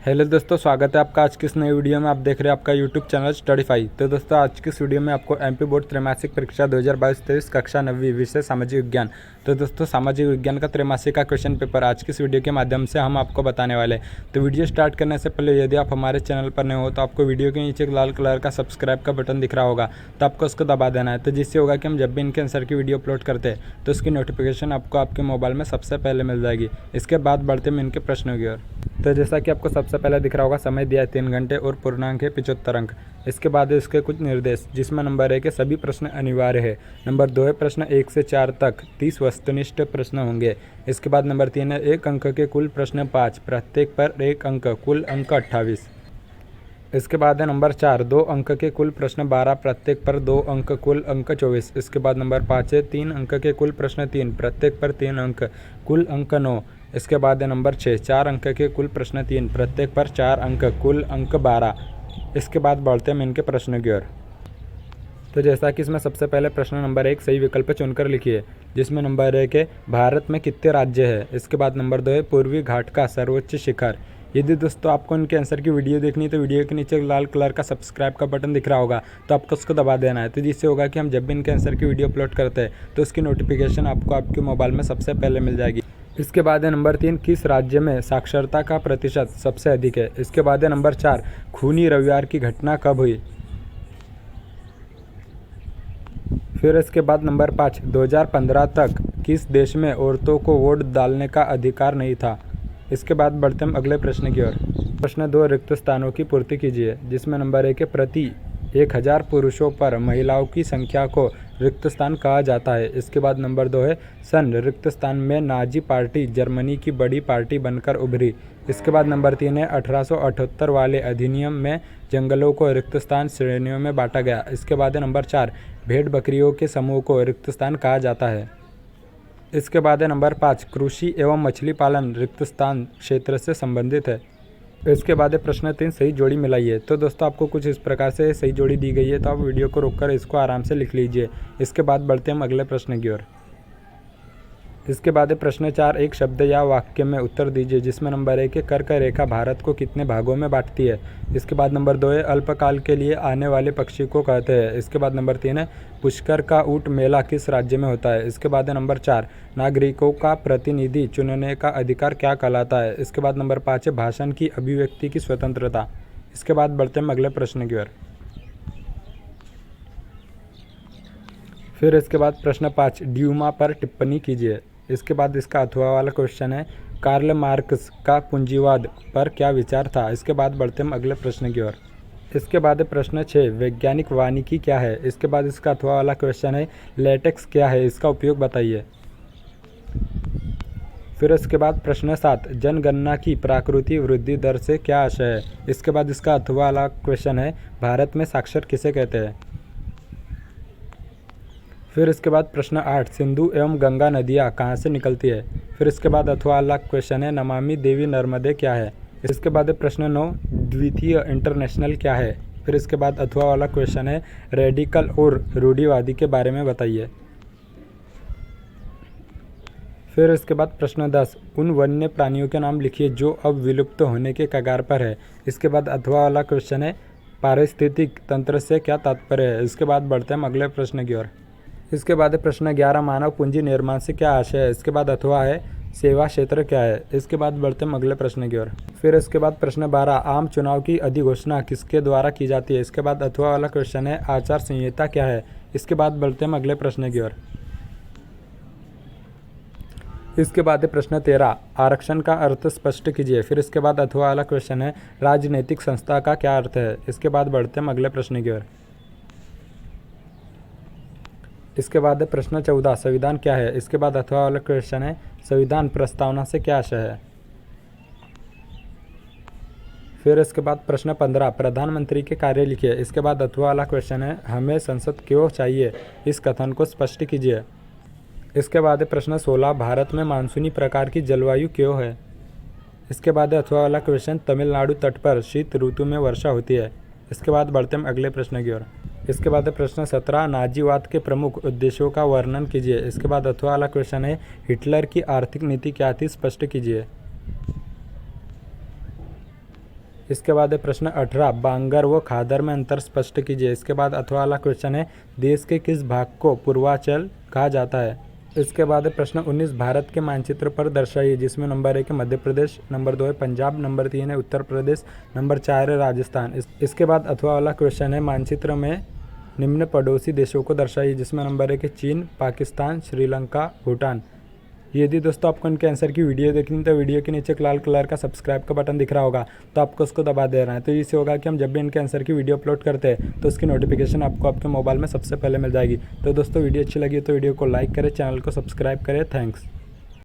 Hello दोस्तों, स्वागत है आपका आज की इस नई वीडियो में। आप देख रहे हैं आपका यूट्यूब चैनल स्टडीफाई। तो दोस्तों, आज की इस वीडियो में आपको एमपी बोर्ड त्रैमासिक परीक्षा 2022-23 कक्षा 9वीं विषय सामाजिक विज्ञान। तो दोस्तों, सामाजिक विज्ञान का त्रैमासिक का क्वेश्चन पेपर आज की इस वीडियो के माध्यम से हम आपको बताने वाले। तो वीडियो स्टार्ट करने से पहले यदि आप हमारे चैनल पर नए हो तो आपको वीडियो के नीचे एक लाल कलर का सब्सक्राइब का बटन दिख रहा होगा, तो आपको उसको दबा देना है। तो जिससे होगा कि हम जब भी इनके आंसर की वीडियो अपलोड करते हैं तो उसकी नोटिफिकेशन आपको आपके मोबाइल में सबसे पहले मिल जाएगी। इसके बाद बढ़ते हैं इनके प्रश्नों की ओर। तो जैसा कि आपको सबसे पहले दिख रहा होगा, समय दिया है 3 घंटे और पूर्णांक है 75 अंक। इसके बाद इसके कुछ निर्देश, जिसमें नंबर 1 है सभी प्रश्न अनिवार्य है। नंबर 2 है प्रश्न 1 से 4 तक 30 वस्तुनिष्ठ प्रश्न होंगे। इसके बाद नंबर 3 है 1 अंक के कुल प्रश्न 5, प्रत्येक पर 1 अंक, कुल अंक 28। इसके बाद है नंबर 4 2 अंक के कुल प्रश्न 12, प्रत्येक पर 2 अंक, कुल अंक 24। इसके बाद नंबर 5 है 3 अंक के कुल प्रश्न 3, प्रत्येक पर 3 अंक, कुल अंक 9। इसके बाद है नंबर 6 4 अंक के कुल प्रश्न 3, प्रत्येक पर 4 अंक, कुल अंक 12। इसके बाद बढ़ते हैं इनके प्रश्नों की ओर। तो जैसा कि इसमें सबसे पहले प्रश्न नंबर 1 सही विकल्प चुनकर लिखिए, जिसमें नंबर 1 है भारत में कितने राज्य है। इसके बाद नंबर 2 है पूर्वी घाट का सर्वोच्च शिखर। यदि दोस्तों आपको इनके आंसर की वीडियो देखनी है तो वीडियो के नीचे लाल कलर का सब्सक्राइब का बटन दिख रहा होगा, तो आपको उसको दबा देना है। तो जिससे होगा कि हम जब भी इनके आंसर की वीडियो अपलोड करते हैं तो उसकी नोटिफिकेशन आपको आपके मोबाइल में सबसे पहले मिल जाएगी। इसके बाद है नंबर 3 किस राज्य में साक्षरता का प्रतिशत सबसे अधिक है। इसके बाद है नंबर 4 खूनी रविवार की घटना कब हुई। फिर इसके बाद नंबर 5 2015 तक किस देश में औरतों को वोट डालने का अधिकार नहीं था। इसके बाद बढ़ते हम अगले प्रश्न की ओर। प्रश्न 2 रिक्त स्थानों की पूर्ति कीजिए, जिसमें नंबर 1 है प्रति 1000 पुरुषों पर महिलाओं की संख्या को रिक्त स्थान कहा जाता है। इसके बाद नंबर 2 है सन रिक्त स्थान में नाजी पार्टी जर्मनी की बड़ी पार्टी बनकर उभरी। इसके बाद नंबर 3 है 1878 वाले अधिनियम में जंगलों को रिक्त स्थान श्रेणियों में बांटा गया। इसके बाद है नंबर 4 भेड़ बकरियों के समूह को रिक्त स्थान कहा जाता है। इसके बाद है नंबर 5 कृषि एवं मछली पालन रिक्त स्थान क्षेत्र से संबंधित है। इसके बाद है प्रश्न 3 सही जोड़ी मिलाइए। तो दोस्तों, आपको कुछ इस प्रकार से सही जोड़ी दी गई है, तो आप वीडियो को रोककर इसको आराम से लिख लीजिए। इसके बाद बढ़ते हम अगले प्रश्न की ओर। इसके बाद है प्रश्न 4 एक शब्द या वाक्य में उत्तर दीजिए, जिसमें नंबर 1 है कर्क रेखा भारत को कितने भागों में बांटती है। इसके बाद नंबर 2 है अल्पकाल के लिए आने वाले पक्षी को कहते हैं। इसके बाद नंबर 3 है पुष्कर का ऊंट मेला किस राज्य में होता है। इसके बाद है नंबर 4 नागरिकों का प्रतिनिधि चुनने का अधिकार क्या कहलाता है। इसके बाद नंबर 5 है भाषण की अभिव्यक्ति की स्वतंत्रता। इसके बाद बढ़ते हम अगले प्रश्न की ओर। फिर इसके बाद प्रश्न 5 ड्यूमा पर टिप्पणी कीजिए। इसके बाद इसका अथवा वाला क्वेश्चन है कार्ल मार्क्स का पूंजीवाद पर क्या विचार था। इसके बाद बढ़ते हम अगले प्रश्न की ओर। इसके बाद प्रश्न 6 वैज्ञानिक वानिकी क्या है। इसके बाद इसका अथवा वाला क्वेश्चन है लेटेक्स क्या है, इसका उपयोग बताइए। फिर इसके बाद प्रश्न 7 जनगणना की प्राकृतिक वृद्धि दर से क्या आशय है। इसके बाद इसका अथवा वाला क्वेश्चन है भारत में साक्षर किसे कहते हैं। फिर इसके बाद प्रश्न 8 सिंधु एवं गंगा नदियाँ कहाँ से निकलती है। फिर इसके बाद अथवा वाला क्वेश्चन है नमामि देवी नर्मदे क्या है। इसके बाद प्रश्न 9 द्वितीय इंटरनेशनल क्या है। फिर इसके बाद अथवा वाला क्वेश्चन है रेडिकल और रूढ़िवादी के बारे में बताइए। फिर इसके बाद प्रश्न 10 उन वन्य प्राणियों के नाम लिखिए जो अब विलुप्त होने के कगार पर है। इसके बाद अथवा वाला क्वेश्चन है पारिस्थितिक तंत्र से क्या तात्पर्य है। इसके बाद बढ़ते हम अगले प्रश्न की ओर। इसके बाद प्रश्न 11 मानव पूंजी निर्माण से क्या आशय है। इसके बाद अथवा है सेवा क्षेत्र क्या है। इसके बाद बढ़ते हम अगले प्रश्न की ओर। फिर इसके बाद प्रश्न 12 आम चुनाव की अधिघोषणा किसके द्वारा की जाती है। इसके बाद अथवा वाला क्वेश्चन है आचार संहिता क्या है। इसके बाद बढ़ते हम अगले प्रश्न की ओर। इसके बाद प्रश्न 13 आरक्षण का अर्थ स्पष्ट कीजिए। फिर इसके बाद अथवा वाला क्वेश्चन है राजनीतिक संस्था का क्या अर्थ है। इसके बाद बढ़ते हम अगले प्रश्न की ओर। इसके बाद प्रश्न 14 संविधान क्या है। इसके बाद अथवा वाला क्वेश्चन है संविधान प्रस्तावना से क्या आशय है। फिर इसके बाद प्रश्न 15 प्रधानमंत्री के कार्य लिखिए। इसके बाद अथवा वाला क्वेश्चन है हमें संसद क्यों चाहिए, इस कथन को स्पष्ट कीजिए। इसके बाद प्रश्न 16 भारत में मानसूनी प्रकार की जलवायु क्यों है। इसके बाद अथवा वाला क्वेश्चन तमिलनाडु तट पर शीत ऋतु में वर्षा होती है। इसके बाद बढ़ते हम अगले प्रश्न की ओर। इसके बाद प्रश्न 17 नाजीवाद के प्रमुख उद्देश्यों का वर्णन कीजिए। इसके बाद अथवा वाला क्वेश्चन है हिटलर की आर्थिक नीति क्या थी, स्पष्ट कीजिए। इसके बाद है प्रश्न 18, बांगर व खादर में अंतर स्पष्ट कीजिए। इसके बाद अथवा वाला क्वेश्चन है, देश के किस भाग को पूर्वांचल कहा जाता है। इसके बाद है प्रश्न 19, भारत के मानचित्र पर दर्शाइए, जिसमें नंबर 1 है मध्य प्रदेश, नंबर 2 है पंजाब, नंबर 3 है उत्तर प्रदेश, नंबर 4 है राजस्थान। इसके बाद अथवा वाला क्वेश्चन है, मानचित्र में निम्न पड़ोसी देशों को दर्शाइए, जिसमें नंबर 1 है चीन, पाकिस्तान, श्रीलंका, भूटान। यदि दोस्तों आपको इनके आंसर की वीडियो देखनी तो वीडियो के नीचे एक लाल कलर का सब्सक्राइब का बटन दिख रहा होगा, तो आपको उसको दबा देना है। तो इससे होगा कि हम जब भी इनके आंसर की वीडियो अपलोड करते हैं तो उसकी नोटिफिकेशन आपको आपके मोबाइल में सबसे पहले मिल जाएगी। तो दोस्तों वीडियो अच्छी लगी तो वीडियो को लाइक करें, चैनल को सब्सक्राइब करें। थैंक्स।